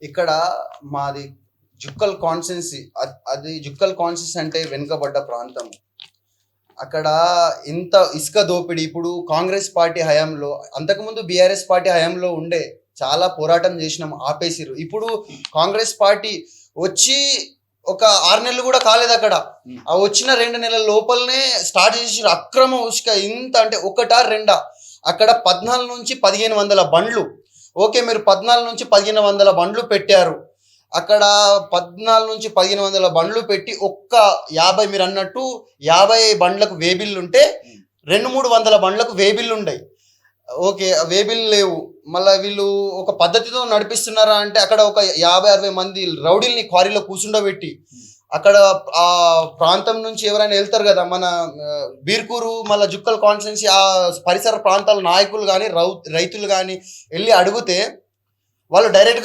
ఇక్కడ మాది జుక్కల్ కాన్స్టిట్యున్సీ. అది జుక్కల్ కాన్స్టిట్యున్సీ అంటే వెనుకబడ్డ ప్రాంతం. అక్కడ ఇంత ఇసుక దోపిడీ ఇప్పుడు కాంగ్రెస్ పార్టీ హయాంలో, అంతకుముందు బీఆర్ఎస్ పార్టీ హయాంలో ఉండే. చాలా పోరాటం చేసినాం, ఆపేసిరు. ఇప్పుడు కాంగ్రెస్ పార్టీ వచ్చి ఒక 6 నెలలు కూడా కాలేదు. అక్కడ ఆ వచ్చిన 2 నెలల లోపలనే స్టార్ట్ చేసిరు అక్రమ ఉసుక. ఇంత అంటే ఒకటా రెండా? అక్కడ 14 నుంచి 1500 బండ్లు. ఓకే, మీరు 14 నుంచి 1500 బండ్లు పెట్టారు. అక్కడ 14 నుంచి 1500 బండ్లు పెట్టి ఒక్క 50, మీరు అన్నట్టు 50 బండ్లకు వేబిల్లు ఉంటే 200-300 బండ్లకు వేబిల్లు ఉండయి. ఓకే, వేబిల్ లేవు. మళ్ళీ వీళ్ళు ఒక పద్ధతితో నడిపిస్తున్నారా అంటే అక్కడ ఒక 50-60 మంది రౌడీల్ని క్వారీలో కూర్చుండబెట్టి, అక్కడ ఆ ప్రాంతం నుంచి ఎవరైనా వెళ్తారు కదా, మన బీర్కూరు మళ్ళీ జుక్కల్ కాన్స్టిట్యున్సీ ఆ పరిసర ప్రాంతాల నాయకులు కానీ రైతులు కానీ వెళ్ళి అడిగితే వాళ్ళు డైరెక్ట్గా